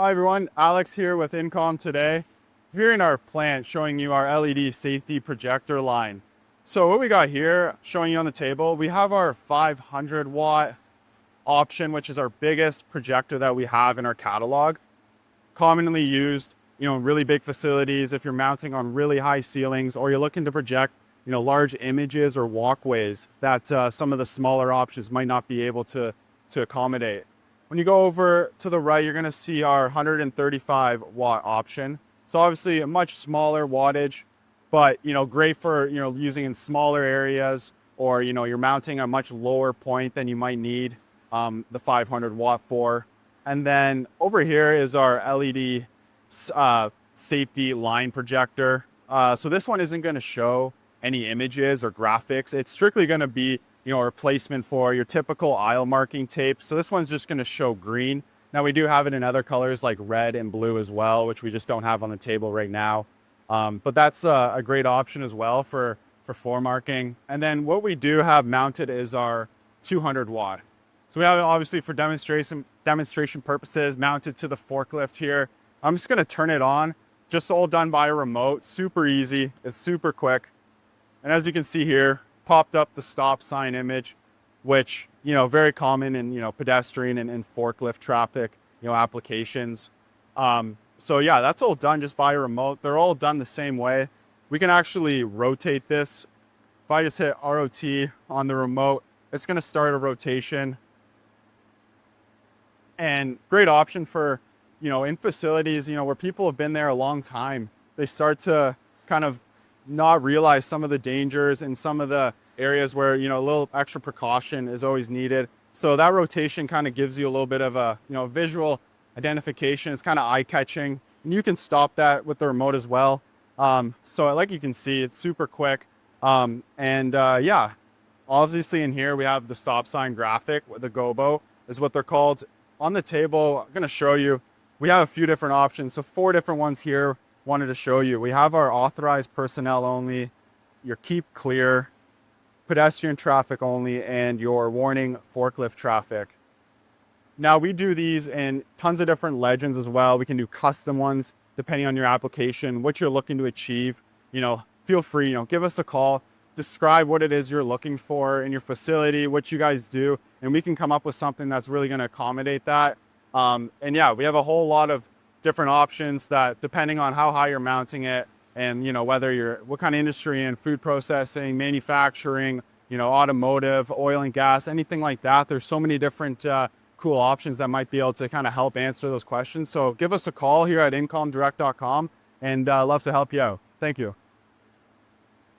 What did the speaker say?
Hi everyone, Alex here with Incom today. Here in our plant showing you our LED safety projector line. So what we got here showing you on the table, we have our 500 watt option, which is our biggest projector that we have in our catalog. Commonly used, in really big facilities if you're mounting on really high ceilings or you're looking to project, large images or walkways that some of the smaller options might not be able to accommodate. When you go over to the right, you're going to see our 135 watt option. So obviously a much smaller wattage, but great for using in smaller areas, or you're mounting a much lower point than you might need the 500 watt for. And then over here is our LED safety line projector. So this one isn't going to show any images or graphics. It's strictly going to be a replacement for your typical aisle marking tape. So this one's just going to show green. Now we do have it in other colors like red and blue as well, which we just don't have on the table right now. But that's a great option as well for floor marking. And then what we do have mounted is our 200 watt. So we have it obviously for demonstration purposes mounted to the forklift here. I'm just going to turn it on, just all done by a remote. Super easy. It's super quick. And as you can see here, popped up the stop sign image, which, very common in, pedestrian and forklift traffic, applications. So yeah, that's all done just by a remote. They're all done the same way. We can actually rotate this. If I just hit ROT on the remote, it's going to start a rotation. And great option for, in facilities, where people have been there a long time. They start to kind of not realize some of the dangers and some of the areas where, a little extra precaution is always needed. So that rotation kind of gives you a little bit of a, visual identification. It's kind of eye-catching. And you can stop that with the remote as well. So like you can see, it's super quick. Yeah, obviously in here we have the stop sign graphic, the gobo is what they're called. On the table, I'm going to show you, we have a few different options. So 4 different ones here wanted to show you. We have our authorized personnel only, your keep clear, pedestrian traffic only, and your warning forklift traffic. Now we do these in tons of different legends as well. We can do custom ones depending on your application, what you're looking to achieve. Feel free, give us a call, describe what it is you're looking for in your facility, what you guys do, and we can come up with something that's really going to accommodate that. And yeah, we have a whole lot of different options that, depending on how high you're mounting it, and whether what kind of industry in, food processing, manufacturing, automotive, oil and gas, anything like that. There's so many different cool options that might be able to kind of help answer those questions. So give us a call here at incomdirect.com, and love to help you out. Thank you.